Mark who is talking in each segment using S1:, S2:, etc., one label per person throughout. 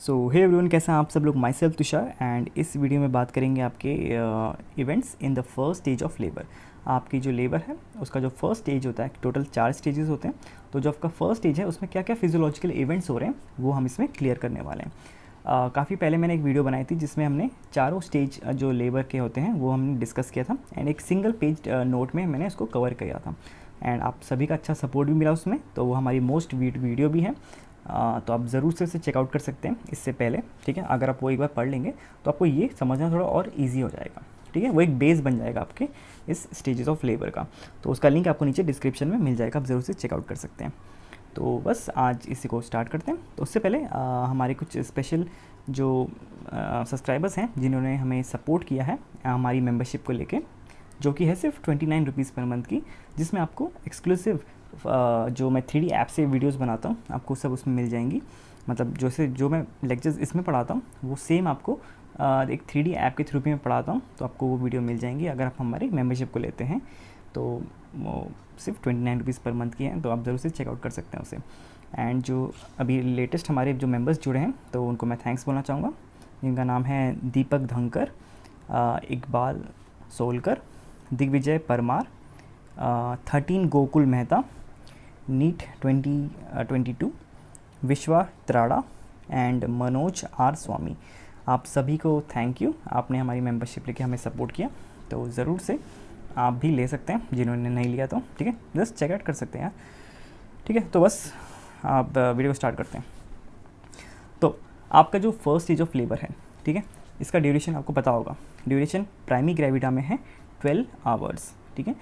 S1: सो hey everyone, कैसे हैं आप सब लोग। माई सेल्फ तुषार एंड इस वीडियो में बात करेंगे आपके events in the first stage of labour. आपकी जो लेबर है उसका जो फर्स्ट स्टेज होता है, टोटल 4 स्टेजेस होते हैं। तो जो आपका फर्स्ट स्टेज है उसमें क्या क्या फिजियोलॉजिकल इवेंट्स हो रहे हैं वो हम इसमें क्लियर करने वाले हैं। काफ़ी पहले मैंने एक वीडियो बनाई थी जिसमें हमने चारों स्टेज जो लेबर के होते हैं वो हमने डिस्कस किया था एंड एक सिंगल पेज नोट में मैंने उसको कवर किया था एंड आप सभी का अच्छा सपोर्ट भी मिला उसमें। तो वो हमारी मोस्ट वीडियो भी है, तो आप ज़रूर से उसे चेकआउट कर सकते हैं इससे पहले। ठीक है, अगर आप वो एक बार पढ़ लेंगे तो आपको ये समझना थोड़ा और ईजी हो जाएगा। ठीक है, वो एक बेस बन जाएगा आपके इस स्टेजेस ऑफ लेबर का। तो उसका लिंक आपको नीचे डिस्क्रिप्शन में मिल जाएगा, आप ज़रूर से चेकआउट कर सकते हैं। तो बस आज इसी को स्टार्ट करते हैं। तो उससे पहले हमारे कुछ स्पेशल जो सब्सक्राइबर्स हैं जिन्होंने हमें सपोर्ट किया है हमारी मेम्बरशिप को लेके, जो कि है सिर्फ 29 रुपीज़ पर मंथ की, जिसमें आपको एक्सक्लूसिव जो मैं 3D ऐप से वीडियोस बनाता हूँ आपको सब उसमें मिल जाएंगी। मतलब जैसे जो मैं लेक्चर्स इसमें पढ़ाता हूँ वो सेम आपको एक 3D ऐप के थ्रू भी मैं पढ़ाता हूँ, तो आपको वो वीडियो मिल जाएंगी अगर आप हमारी मेम्बरशिप को लेते हैं। तो वो सिर्फ 29 रुपीज़ पर मंथ की है, तो आप ज़रूर से चेकआउट कर सकते हैं उसे। एंड जो अभी लेटेस्ट हमारे जो मेम्बर्स जुड़े हैं तो उनको मैं थैंक्स बोलना चाहूँगा, जिनका नाम है दीपक धंकर, इकबाल सोलकर, दिग्विजय परमार, 13 गोकुल मेहता, नीट 2022, विश्वा त्राड़ा एंड मनोज आर स्वामी। आप सभी को थैंक यू, आपने हमारी मेंबरशिप लेके हमें सपोर्ट किया। तो ज़रूर से आप भी ले सकते हैं जिन्होंने नहीं लिया तो। ठीक है, जस्ट चेकआउट कर सकते हैं यार। ठीक है, तो बस आप वीडियो स्टार्ट करते हैं। तो आपका जो फर्स्ट स्टेज ऑफ लेबर है, ठीक है, इसका ड्यूरेशन आपको पता होगा। ड्यूरेशन प्राइमरी ग्रेविटा में है 12 आवर्स। ठीक है,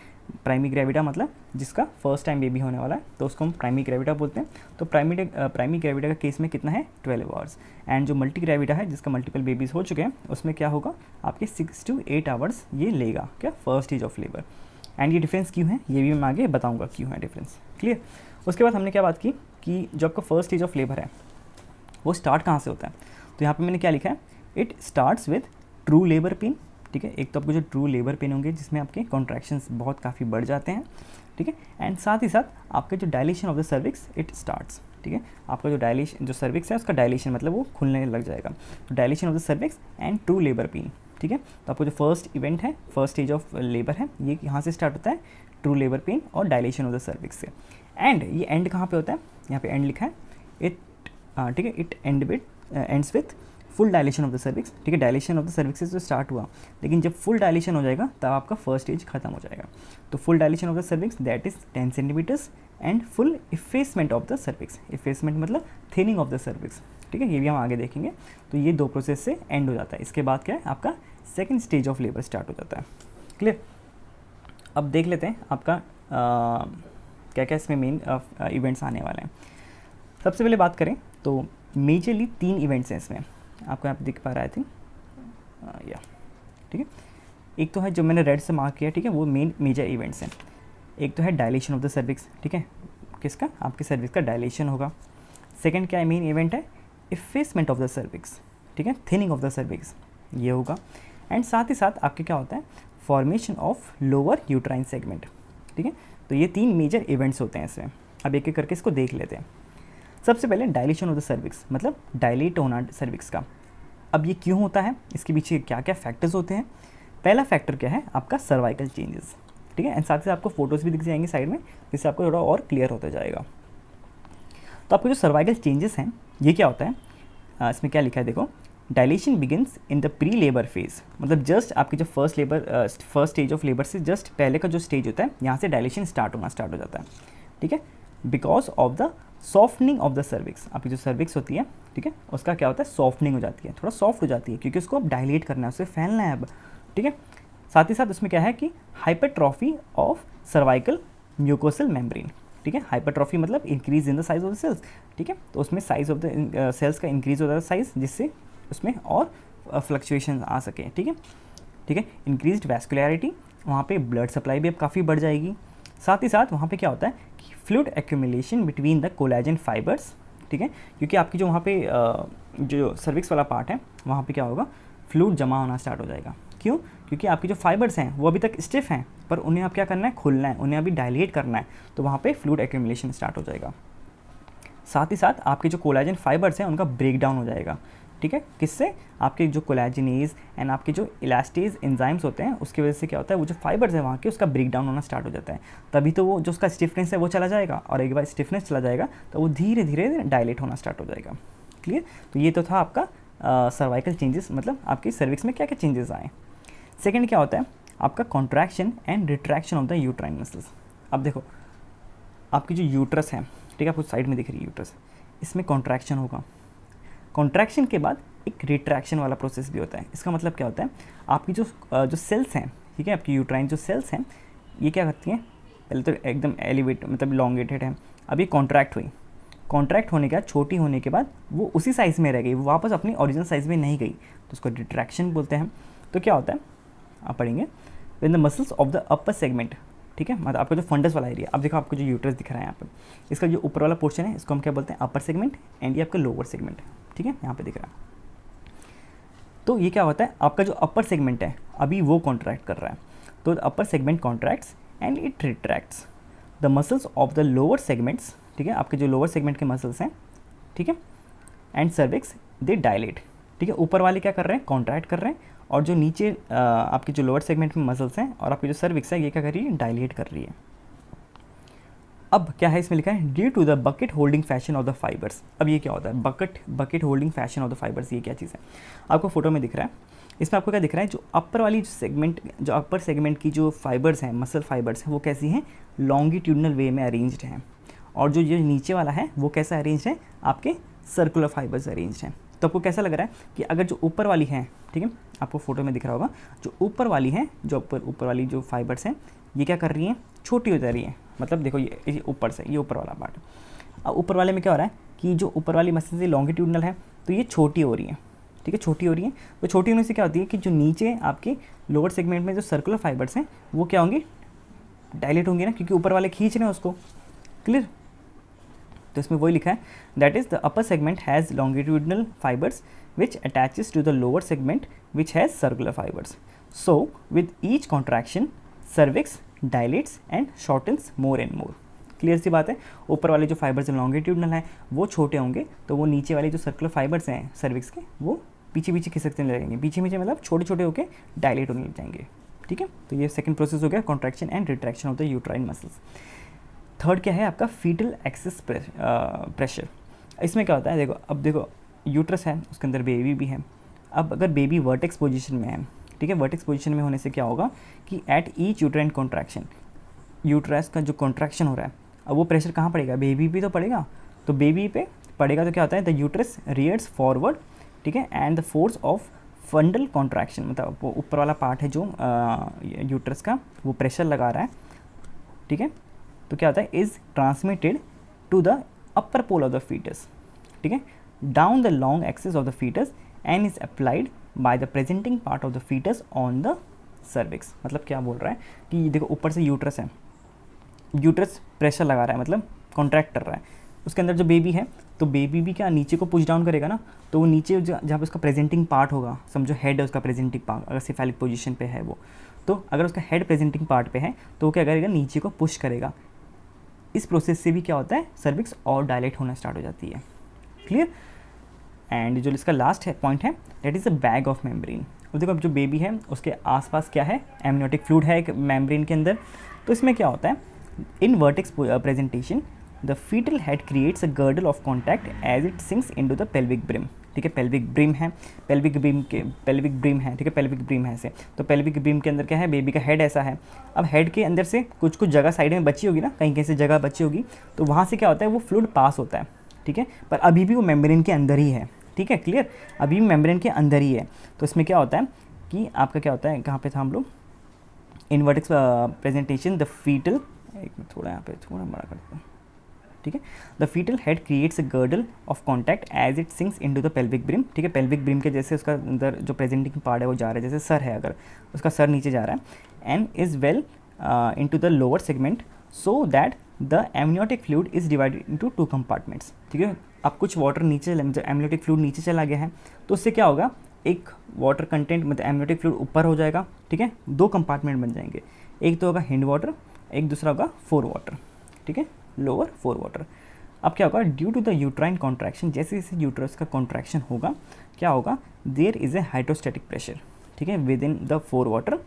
S1: प्राइमरी ग्रेविटा मतलब जिसका फर्स्ट टाइम बेबी होने वाला है तो उसको हम प्राइमरी ग्रेविटा बोलते हैं। तो प्राइमरी ग्रेविटा का केस में कितना है 12 आवर्स। एंड जो मल्टी ग्रेविटा है जिसका मल्टीपल बेबीज़ हो चुके हैं उसमें क्या होगा आपके 6 to 8 आवर्स ये लेगा क्या first stage of labour. And ये डिफरेंस क्यों है ये भी मैं आगे बताऊँगा क्यों है डिफरेंस। क्लियर। उसके बाद हमने क्या बात की कि जो आपका फर्स्ट स्टेज ऑफ लेबर है वो स्टार्ट कहाँ से होता है। तो यहाँ पर मैंने क्या लिखा है, it starts with true labour pain. ठीक है, एक तो आपको जो ट्रू लेबर पेन होंगे जिसमें आपके कॉन्ट्रैक्शंस बहुत काफ़ी बढ़ जाते हैं। ठीक है, एंड साथ ही साथ आपके जो dilation of the cervix it starts. ठीक है, आपका जो डायलेशन जो सर्विक्स है उसका डायलेशन मतलब वो खुलने लग जाएगा। तो dilation of the cervix and true labour pain. ठीक है, तो आपको जो फर्स्ट इवेंट है फर्स्ट स्टेज ऑफ लेबर है ये यहाँ से स्टार्ट होता है, ट्रू लेबर पेन और डायलेशन ऑफ द सर्विक्स से। एंड ये एंड कहाँ पे होता है, यहाँ पे एंड लिखा है इट। ठीक है, it ends with full dilation of the cervix. ठीक है, डायलेशन ऑफ द सर्विक्स से स्टार्ट हुआ, लेकिन जब फुल डायलेशन हो जाएगा तब आपका फर्स्ट स्टेज खत्म हो जाएगा। तो full dilation of the cervix that is 10 centimetres and full effacement of the cervix. Effacement मतलब थिनिंग ऑफ द सर्विक्स। ठीक है, ये भी हम आगे देखेंगे। तो ये 2 प्रोसेस से एंड हो जाता है। इसके बाद क्या है आपका second stage of labour start हो जाता है। क्लियर। अब देख लेते हैं आपका क्या क्या इसमें मेन इवेंट्स आने वाले हैं। सबसे पहले बात करें तो मेजरली 3 इवेंट्स हैं इसमें, आपको यहाँ पे दिख पा रहा है आई थिंक या। ठीक है, एक तो है जो मैंने रेड से मार्क किया, ठीक है, वो मेन मेजर इवेंट्स हैं। एक तो है डायलेशन ऑफ द सर्विक्स। ठीक है, किसका, आपके सर्विक्स का डायलेशन होगा। सेकंड क्या है मेन इवेंट है, इफेसमेंट ऑफ द सर्विक्स। ठीक है, थिनिंग ऑफ द सर्विक्स ये होगा। एंड साथ ही साथ आपके क्या होता है, formation of lower uterine segment. ठीक है, तो ये 3 मेजर इवेंट्स होते हैं इसमें। अब एक एक करके इसको देख लेते हैं। सबसे पहले डायलेशन ऑफ द सर्विक्स मतलब डायलेट होना सर्विक्स का। अब ये क्यों होता है, इसके पीछे क्या क्या फैक्टर्स होते हैं। पहला फैक्टर क्या है आपका सर्वाइकल चेंजेस। ठीक है, एंड साथ ही आपको फोटोज़ भी दिख जाएंगे साइड में, जिससे आपको थोड़ा और क्लियर होता जाएगा। तो आपको जो सर्वाइकल चेंजेस हैं ये क्या होता है, इसमें क्या लिखा है देखो, dilation begins in the pre labour phase. मतलब जस्ट आपकी जो फर्स्ट स्टेज ऑफ लेबर से जस्ट पहले का जो स्टेज होता है यहाँ से डायलेशन स्टार्ट हो जाता है। ठीक है, because of the softening of the cervix. आपकी जो सर्विक्स होती है, ठीक है, उसका क्या होता है सॉफ्टनिंग हो जाती है, थोड़ा सॉफ्ट हो जाती है, क्योंकि उसको अब डायलेट करना है, उसे फैलना है अब। ठीक है, साथ ही साथ उसमें क्या है कि hypertrophy of cervical mucosal membrane. ठीक है, हाइपरट्रॉफी मतलब increase in the size of the cells. ठीक है, तो उसमें साइज ऑफ द सेल्स का इंक्रीज हो जाता है साइज, जिससे उसमें और फ्लक्चुएशन आ सके। ठीक है, ठीक है, इंक्रीज्ड वैस्कुलैरिटी, वहाँ पे ब्लड सप्लाई भी अब काफ़ी बढ़ जाएगी। साथ ही साथ वहाँ पे क्या होता है कि fluid accumulation between the collagen fibres. ठीक है, क्योंकि आपकी जो वहाँ पे जो सर्विक्स वाला पार्ट है वहाँ पे क्या होगा, फ्लूइड जमा होना स्टार्ट हो जाएगा। क्यों, क्योंकि आपकी जो फाइबर्स हैं वो अभी तक स्टिफ हैं, पर उन्हें अब क्या करना है, खुलना है, उन्हें अभी डायलेट करना है, तो वहाँ पे फ्लूइड एक्यूमुलेशन स्टार्ट हो जाएगा। साथ ही साथ आपके जो कोलाजन फाइबर्स हैं उनका ब्रेक डाउन हो जाएगा, ठीक है। किससे? आपके जो कोलाजिनेज एंड आपके जो इलास्टेज एंजाइम्स होते हैं उसकी वजह से क्या होता है, वो जो फाइबर्स है वहाँ के उसका ब्रेक डाउन होना स्टार्ट हो जाता है। तभी तो वो जो उसका स्टिफनेस है वो चला जाएगा, और एक बार स्टिफनेस चला जाएगा तो वो धीरे धीरे डायलेट होना स्टार्ट हो जाएगा। क्लियर? तो ये तो था आपका सर्वाइकल चेंजेस, मतलब आपकी सर्विक्स में क्या क्या चेंजेस आए। सेकेंड क्या होता है आपका contraction and retraction of the uterine muscles. अब देखो आपकी जो यूट्रस है, ठीक है, आपको साइड में दिख रही है यूट्रस, इसमें कॉन्ट्रैक्शन होगा। कॉन्ट्रैक्शन के बाद एक रिट्रैक्शन वाला प्रोसेस भी होता है। इसका मतलब क्या होता है, आपकी जो सेल्स हैं, ठीक है, आपकी यूट्राइन जो सेल्स हैं ये क्या करती हैं, पहले तो एकदम एलिवेट मतलब लॉन्गेटेड है, अभी कॉन्ट्रैक्ट हुई, कॉन्ट्रैक्ट होने के बाद छोटी होने के बाद वो उसी साइज़ में रह गई, वो वापस अपनी ओरिजिनल साइज़ में नहीं गई, तो उसको रिट्रैक्शन बोलते हैं। तो क्या होता है आप पढ़ेंगे, when the muscles of the upper segment, ठीक है, मतलब आपका जो फंडस वाला एरिया, अब देखो आपको जो यूट्रस दिख रहा है यहाँ पर, इसका जो ऊपर वाला पोर्शन है इसको हम क्या बोलते हैं, अपर सेगमेंट, एंड ये आपका लोअर सेगमेंट, ठीक है, यहाँ पे दिख रहा है। तो ये क्या होता है, आपका जो अपर सेगमेंट है अभी वो कॉन्ट्रैक्ट कर रहा है, तो upper segment contracts and it retracts. The muscles of the lower segments, ठीक है, आपके जो लोअर सेगमेंट के मसल्स हैं, ठीक है, एंड सर्विक्स दे डायलेट, ठीक है, ऊपर वाले क्या कर रहे हैं, कॉन्ट्रैक्ट कर रहे हैं, और जो नीचे आपके जो लोअर सेगमेंट में मसल्स हैं और आपकी जो सर्विक्स है ये क्या कर रही है, डायलेट कर रही है। अब क्या है इसमें लिखा है, due to the bucket holding fashion of the fibres. अब ये क्या होता है, bucket holding fashion of the fibres, ये क्या चीज़ है, आपको फोटो में दिख रहा है। इसमें आपको क्या दिख रहा है, जो अपर वाली सेगमेंट, जो अपर सेगमेंट की जो फाइबर्स हैं, मसल फाइबर्स हैं, वो कैसी हैं, लॉन्गिट्यूडनल वे में अरेंज्ड हैं, और जो ये नीचे वाला है वो कैसा अरेंज है, आपके सर्कुलर फाइबर्स अरेंज हैं। तो आपको कैसा लग रहा है कि अगर जो ऊपर वाली है, ठीक है, आपको फोटो में दिख रहा होगा, जो ऊपर वाली है, जो ऊपर वाली जो फाइबर्स हैं ये क्या कर रही हैं, छोटी हो जा रही है, मतलब देखो ये ऊपर से, ये ऊपर वाला पार्ट। अब ऊपर वाले में क्या हो रहा है कि जो ऊपर वाली मसल से लॉन्गिट्यूडनल है तो ये छोटी हो रही है, ठीक है, छोटी हो रही है। तो छोटी होने से क्या होती है कि जो नीचे आपके लोअर सेगमेंट में जो सर्कुलर फाइबर्स हैं वो क्या होंगी, डायलेट होंगे ना, क्योंकि ऊपर वाले खींच रहे हैं उसको। क्लियर? तो इसमें वही लिखा है, that is the upper segment has longitudinal fibres which attaches to the lower segment which has circular fibres. So with each contraction cervix dilates and shortens more and more. Clear सी बात है, ऊपर वाले जो फाइबर्स लॉन्गिट्यूडनल हैं वो छोटे होंगे, तो वो नीचे वाले जो सर्कुलर फाइबर्स हैं सर्विक्स के वो पीछे पीछे खिसकने लगेंगे, पीछे पीछे मतलब छोटे छोटे होकर डायलेट होने लग जाएंगे, ठीक है। तो ये सेकंड प्रोसेस हो गया, contraction and retraction of the uterine muscles. Third क्या है आपका, फीटल एक्सेस प्रेशर। इसमें क्या होता है, देखो अब देखो यूट्रस है, उसके अंदर बेबी भी है। अब अगर बेबी वर्टेक्स पोजीशन में है, ठीक है, वर्टेक्स पोजीशन में होने से क्या होगा कि at each uterine contraction, uterus का जो कॉन्ट्रैक्शन हो रहा है, अब वो प्रेशर कहाँ पड़ेगा, बेबी पे तो पड़ेगा, तो बेबी पे पड़ेगा तो क्या होता है, द यूट्रस रियर्स फॉरवर्ड, ठीक है, and the force of फंडल contraction, मतलब वो ऊपर वाला पार्ट है जो यूट्रस का वो प्रेशर लगा रहा है, ठीक है, तो क्या होता है, is transmitted to the upper pole of the fetus, ठीक है, down the long axis of the fetus and is applied by the presenting part of the fetus on the cervix. मतलब क्या बोल रहा है कि देखो ऊपर से यूट्रस है, यूट्रस प्रेशर लगा रहा है, मतलब कॉन्ट्रैक्ट कर रहा है, उसके अंदर जो बेबी है तो बेबी भी क्या नीचे को पुश डाउन करेगा ना, तो वो नीचे जहाँ पे उसका प्रेजेंटिंग पार्ट होगा, समझो हेड है उसका प्रेजेंटिंग पार्ट, अगर सिफेलिक पोजीशन पे है वो, तो अगर उसका हेड प्रेजेंटिंग पार्ट पे है तो वो क्या करेगा, नीचे को पुश करेगा। इस प्रोसेस से भी क्या होता है, सर्विक्स और डायलेट होना स्टार्ट हो जाती है। क्लियर? एंड जो इसका लास्ट है पॉइंट है, that is a bag of membrane. अब देखो अब जो बेबी है उसके आसपास क्या है, एमनियोटिक फ्लूइड है एक मेम्ब्रेन के अंदर। तो इसमें क्या होता है, in vertex presentation the fetal head creates a girdle of contact as it sinks into the pelvic brim, ठीक है, पेल्विक ब्रिम है, पेल्विक ब्रिम है, ठीक है, पेल्विक ब्रिम है ऐसे। तो पेल्विक ब्रिम के अंदर क्या है, बेबी का हेड ऐसा है। अब हेड के अंदर से कुछ कुछ जगह साइड में बची होगी ना, कहीं कहीं से जगह बची होगी, तो वहाँ से क्या होता है, वो फ्लूइड पास होता है, ठीक है, पर अभी भी वो मेम्ब्रेन के अंदर ही है, ठीक है, क्लियर, अभी भी मेम्ब्रेन के अंदर ही है। तो इसमें क्या होता है कि आपका क्या होता है, कहाँ पे था हम लोग, in vertex presentation the fetal, एक मिनट थोड़ा यहाँ पे थोड़ा बड़ा करते हैं, ठीक है, the fetal head creates a girdle of contact as it sinks into the pelvic brim, ठीक है, पेल्विक ब्रिम के जैसे उसका अंदर जो प्रेजेंटिंग पार्ट है वो जा रहा है, जैसे सर है अगर उसका सर नीचे जा रहा है, and is well into the lower segment so that the amniotic fluid is divided into 2 compartments, ठीक है। अब कुछ वाटर नीचे, एमनियोटिक फ्लूइड नीचे चला गया है, तो उससे क्या होगा, एक वाटर कंटेंट मतलब एमनियोटिक फ्लूइड ऊपर हो जाएगा, ठीक है, 2 कंपार्टमेंट बन जाएंगे, एक तो होगा हिंड वाटर, एक दूसरा होगा फोर वाटर, ठीक है, लोअर फोर वाटर। अब क्या होगा, due to the uterine contraction, जैसे जैसे यूट्रस का कॉन्ट्रैक्शन होगा क्या होगा, there is a hydrostatic pressure, ठीक है, within the fore water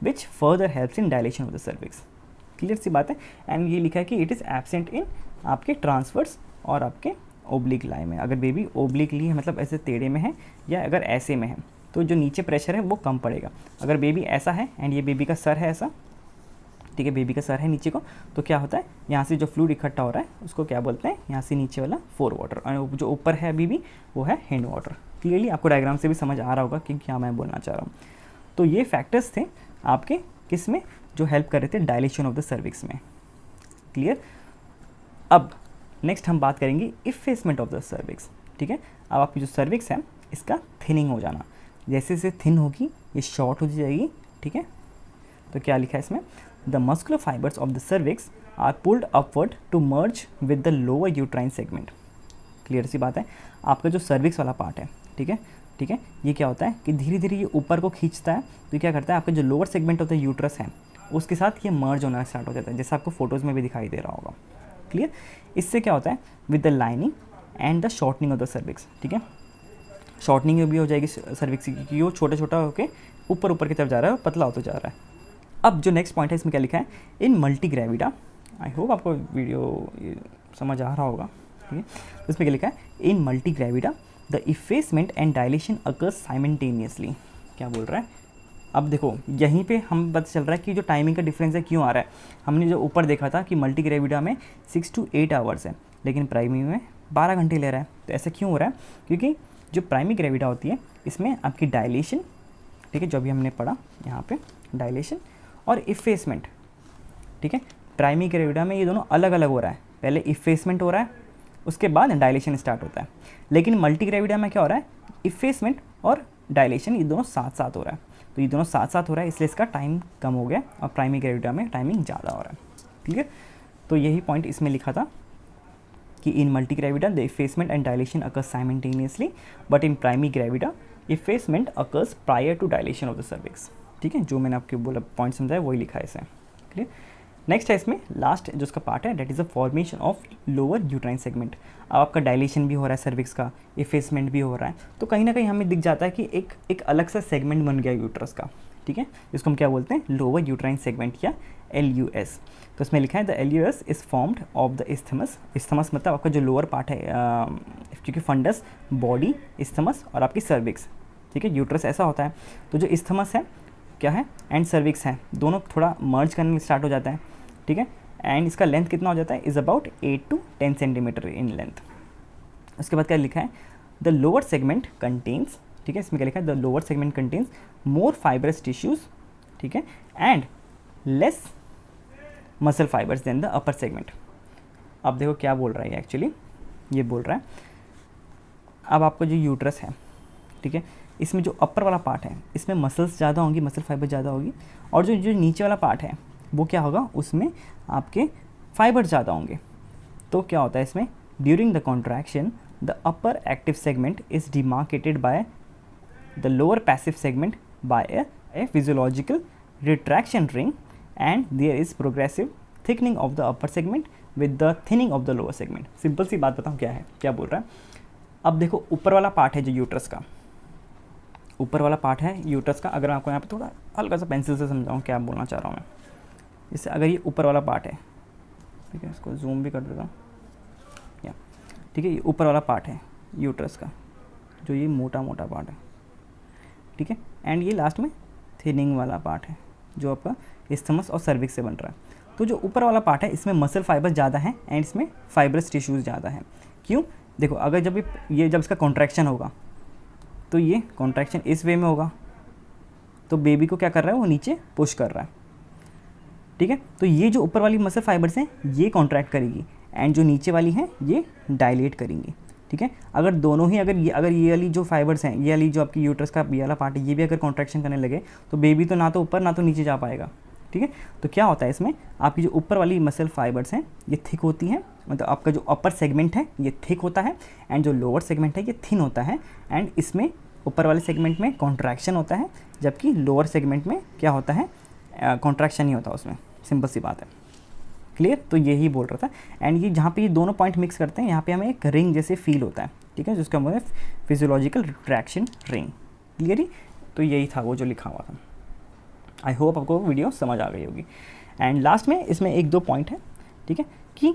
S1: which further helps in dilation of the cervix. Clear सी बात है। एंड ये लिखा है कि इट इज़ एब्सेंट इन आपके ट्रांसवर्स और आपके ओब्लिक लाई में। अगर बेबी ओब्लिकली है, मतलब ऐसे टेढ़े में है, या अगर ऐसे में है, तो जो नीचे प्रेशर है वो कम पड़ेगा। अगर बेबी ऐसा है एंड ये बेबी का सर है ऐसा, ठीक है, बेबी का सर है नीचे को, तो क्या होता है, यहाँ से जो फ्लूइड इकट्ठा हो रहा है उसको क्या बोलते हैं, यहाँ से नीचे वाला फोर वाटर, और जो ऊपर है अभी भी वो है हैंड वाटर। क्लियरली आपको डायग्राम से भी समझ आ रहा होगा कि क्या मैं बोलना चाह रहा हूँ। तो ये फैक्टर्स थे आपके किस में, जो हेल्प कर रहे थे डायलेशन ऑफ द सर्विक्स में। क्लियर। अब नेक्स्ट हम बात करेंगे इफेसमेंट ऑफ द सर्विक्स, ठीक है। अब आपकी जो सर्विक्स है इसका थिनिंग हो जाना, जैसे जैसे थिन होगी ये शॉर्ट हो जाएगी, ठीक है। तो क्या लिखा है इसमें, the muscular fibres of the cervix are pulled upward to merge with the lower uterine segment. Clear सी बात है। आपका जो सर्विक्स वाला पार्ट है, ठीक है, ठीक है, ये क्या होता है कि धीरे धीरे ये ऊपर को खींचता है, तो क्या करता है, आपका जो lower segment of the uterus है उसके साथ ये मर्ज होना स्टार्ट हो जाता है, जैसे आपको फोटोज़ में भी दिखाई दे रहा होगा। क्लियर। इससे क्या होता है, with the lining and the shortening of the cervix, ठीक है, शॉर्टनिंग भी हो जाएगी सर्विक्स की, क्योंकि वो छोटा छोटा होकर ऊपर ऊपर की तरफ जा रहा है और पतला होता जा रहा है। अब जो नेक्स्ट पॉइंट है इसमें क्या लिखा है, in multi gravida, I hope आपको वीडियो समझ आ रहा होगा, ठीक है। इसमें क्या लिखा है, in multigravida the effacement and dilation occurs simultaneously. क्या बोल रहा है, अब देखो यहीं पे हम पता चल रहा है कि जो टाइमिंग का डिफरेंस है क्यों आ रहा है। हमने जो ऊपर देखा था कि मल्टी ग्रेविडा में 6 to 8 आवर्स है, लेकिन प्राइमरी में 12 घंटे ले रहा है। तो ऐसा क्यों हो रहा है, क्योंकि जो प्राइमरी ग्रेविडा होती है इसमें आपकी डायलेशन, ठीक है, जो भी हमने पढ़ा यहाँ पे, डायलेशन और इफेसमेंट, ठीक है। प्राइमरी ग्रेविडा में ये दोनों अलग अलग हो रहा है, पहले इफेसमेंट हो रहा है उसके बाद डायलेशन स्टार्ट होता है। लेकिन मल्टी ग्रेविडा में क्या हो रहा है, इफेसमेंट और डायलेशन ये दोनों साथ साथ हो रहा है। तो ये दोनों साथ साथ हो रहा है, इसलिए इसका टाइम कम हो गया और प्राइमरी ग्रेविडा में टाइमिंग ज़्यादा हो रहा है। क्लियर। तो यही पॉइंट इसमें लिखा था कि in multigravida the effacement and dilation occurs simultaneously, but in primary gravida effacement occurs prior to dilation of the cervix. ठीक है, जो मैंने आपको बोला पॉइंट समझाया वही लिखा है इसमें। क्लियर। नेक्स्ट है इसमें लास्ट जो उसका पार्ट है, that is the formation of lower uterine segment. अब आपका डायलेशन भी हो रहा है सर्विक्स का, इफेसमेंट भी हो रहा है, तो कहीं ना कहीं हमें दिख जाता है कि एक अलग सा सेगमेंट बन गया यूट्रस का, ठीक है, जिसको हम क्या बोलते हैं, लोअर यूट्राइन सेगमेंट या LUS। तो इसमें लिखा है the LUS is formed of the isthmus. Isthmus मतलब आपका जो लोअर पार्ट है, क्योंकि फंडस, बॉडी, इस्थमस और आपकी सर्विक्स, ठीक है, यूट्रस ऐसा होता है। तो जो इस्थमस है क्या है एंड सर्विक्स है, दोनों थोड़ा मर्ज करने स्टार्ट हो जाता है, ठीक है। एंड इसका लेंथ कितना हो जाता है, is about 8 to 10 centimetre in length. उसके बाद क्या लिखा है, द लोअर सेगमेंट कंटेन्स, ठीक है, इसमें क्या लिखा है, the lower segment contains more fibrous tissues, ठीक है, and less muscle fibres than the upper segment. अब देखो क्या बोल रहा है एक्चुअली, ये बोल रहा है अब आपका जो यूट्रस है, ठीक है, इसमें जो अपर वाला पार्ट है इसमें मसल्स ज़्यादा होंगी, मसल फाइबर ज़्यादा होगी, और जो नीचे वाला पार्ट है वो क्या होगा, उसमें आपके फाइबर ज़्यादा होंगे। तो क्या होता है इसमें, during the contraction the upper active segment is demarcated by the lower passive segment by a physiological retraction ring and there is progressive thickening of the upper segment with the thinning of the lower segment. Simple सी बात बताऊँ क्या है, क्या बोल रहा है। अब देखो ऊपर वाला पार्ट है जो यूट्रस का, ऊपर वाला पार्ट है यूट्रस का, अगर आपको यहाँ पे थोड़ा हल्का सा पेंसिल से समझाऊँ क्या बोलना चाह रहा हूँ मैं, इससे अगर ये ऊपर वाला पार्ट है, ठीक है, इसको जूम भी कर देता हूँ, या ठीक है, ये ऊपर वाला पार्ट है यूट्रस का, जो ये मोटा मोटा पार्ट है, ठीक है, एंड ये लास्ट में थिनिंग वाला पार्ट है जो आपका इस्थमस और सर्विक्स से बन रहा है। तो जो ऊपर वाला पार्ट है इसमें मसल फाइबर ज़्यादा है एंड इसमें फाइबरस टिश्यूज़ ज़्यादा है। क्यों, देखो अगर जब इसका कॉन्ट्रैक्शन होगा तो ये कॉन्ट्रैक्शन इस वे में होगा, तो बेबी को क्या कर रहा है, वो नीचे पुश कर रहा है, ठीक है। तो ये जो ऊपर वाली मसल फाइबर्स हैं ये कॉन्ट्रैक्ट करेगी एंड जो नीचे वाली हैं ये डायलेट करेंगी, ठीक है। अगर दोनों ही अगर ये वाली जो फाइबर्स हैं, ये वाली जो आपकी यूट्रस का ये वाला पार्ट है, ये भी अगर कॉन्ट्रैक्शन करने लगे तो बेबी तो ना तो ऊपर ना तो नीचे जा पाएगा, ठीक है। तो क्या होता है इसमें, आपकी जो ऊपर वाली मसल फाइबर्स हैं ये थिक होती हैं, मतलब आपका जो अपर सेगमेंट है ये थिक होता है एंड जो लोअर सेगमेंट है ये थिन होता है, एंड इसमें ऊपर वाले सेगमेंट में कॉन्ट्रैक्शन होता है, जबकि लोअर सेगमेंट में क्या होता है, कॉन्ट्रैक्शन नहीं होता उसमें। सिंपल सी बात है। क्लियर? तो यही बोल रहा था। एंड ये जहाँ पे ये दोनों पॉइंट मिक्स करते हैं यहाँ पे हमें एक रिंग जैसे फील होता है, ठीक है, जिसका मतलब फिजियोलॉजिकल रिट्रैक्शन रिंग। क्लियर? तो यही था वो जो लिखा हुआ था। आई होप आपको वीडियो समझ आ गई होगी। एंड लास्ट में इसमें एक दो पॉइंट है, ठीक है, कि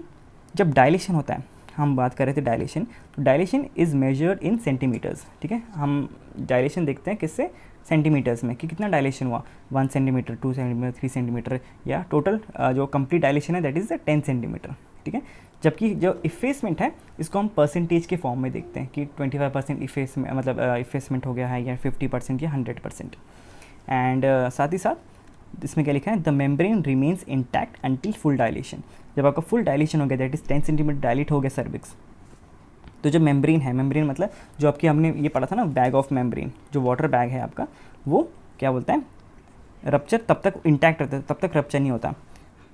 S1: जब डायलेशन होता है, हम बात कर रहे थे डायलेशन, तो dilation is measured in centimetres, ठीक है। हम डायलेशन देखते हैं किससे, सेंटीमीटर्स में, कि कितना डायलेशन हुआ, 1 सेंटीमीटर, 2 सेंटीमीटर, 3 सेंटीमीटर, या टोटल जो कंप्लीट डायलेशन है दैट इज़ 10 सेंटीमीटर, ठीक है। जबकि जो इफेसमेंट है इसको हम परसेंटेज के फॉर्म में देखते हैं कि 25% इफेसमेंट, मतलब इफेसमेंट हो गया है, या 50% या 100%। एंड साथ ही साथ इसमें क्या लिखा है, the membrane remains intact until full dilation. जब आपका फुल डायलेशन हो गया, दैट इज़ 10 सेंटीमीटर डायलेट हो गया सर्विक्स, तो जो मेम्ब्रेन है, मेम्ब्रेन मतलब जो आपकी हमने ये पढ़ा था ना, बैग ऑफ मेम्ब्रेन, जो वाटर बैग है आपका, वो क्या बोलता है, रप्चर तब तक इंटैक्ट रहता है, तब तक रप्चर नहीं होता।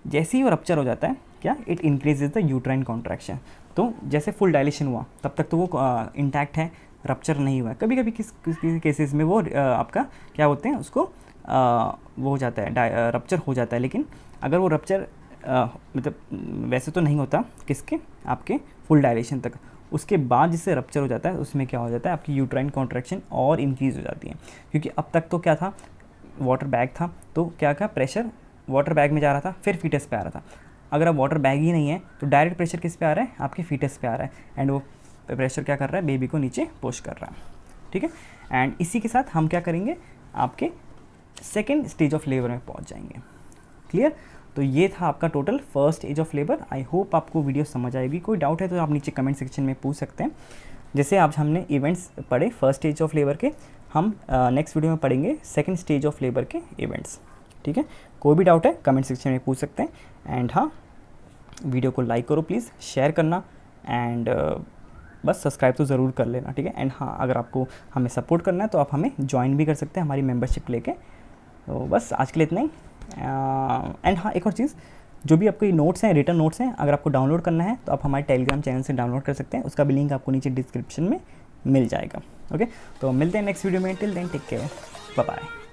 S1: जैसे ही वो रप्चर हो जाता है, क्या, it increases the uterine contraction. तो जैसे फुल डायलेशन हुआ तब तक तो वो इंटैक्ट है, रप्चर नहीं हुआ है। कभी कभी किसी केसेस में वो आपका क्या बोलते हैं उसको, वो हो जाता है, रप्चर हो जाता है। लेकिन अगर वो रप्चर मतलब वैसे तो नहीं होता, किसके, आपके फुल डायलेशन तक, उसके बाद जिससे रप्चर हो जाता है उसमें क्या हो जाता है, आपकी यूट्राइन कॉन्ट्रैक्शन और इंक्रीज़ हो जाती है। क्योंकि अब तक तो क्या था, वाटर बैग था, तो क्या का प्रेशर वाटर बैग में जा रहा था, फिर फीटस पे आ रहा था। अगर अब वाटर बैग ही नहीं है तो डायरेक्ट प्रेशर किस पे आ रहा है, आपके फीटस पे आ रहा है, एंड वो प्रेशर क्या कर रहा है, बेबी को नीचे पुश कर रहा है, ठीक है। एंड इसी के साथ हम क्या करेंगे, आपके सेकेंड स्टेज ऑफ लेबर में पहुंच जाएंगे। क्लियर? तो ये था आपका total first stage of labour. I hope आपको वीडियो समझ आएगी। कोई डाउट है तो आप नीचे कमेंट सेक्शन में पूछ सकते हैं। जैसे आज हमने इवेंट्स पढ़े फर्स्ट स्टेज ऑफ लेबर के, हम नेक्स्ट वीडियो में पढ़ेंगे सेकंड स्टेज ऑफ लेबर के इवेंट्स, ठीक है। कोई भी डाउट है कमेंट सेक्शन में पूछ सकते हैं। एंड हाँ, वीडियो को लाइक करो प्लीज़, शेयर करना, एंड बस सब्सक्राइब तो ज़रूर कर लेना, ठीक है। एंड हाँ, अगर आपको हमें सपोर्ट करना है तो आप हमें ज्वाइन भी कर सकते हैं हमारी मेंबरशिप लेके। तो बस आज के लिए इतना ही। एंड हाँ, एक और चीज़, जो भी आपके नोट्स हैं, रिटर्न नोट्स हैं, अगर आपको डाउनलोड करना है तो आप हमारे टेलीग्राम चैनल से डाउनलोड कर सकते हैं। उसका भी लिंक आपको नीचे डिस्क्रिप्शन में मिल जाएगा। ओके, तो मिलते हैं नेक्स्ट वीडियो में। Till then take care, bye bye.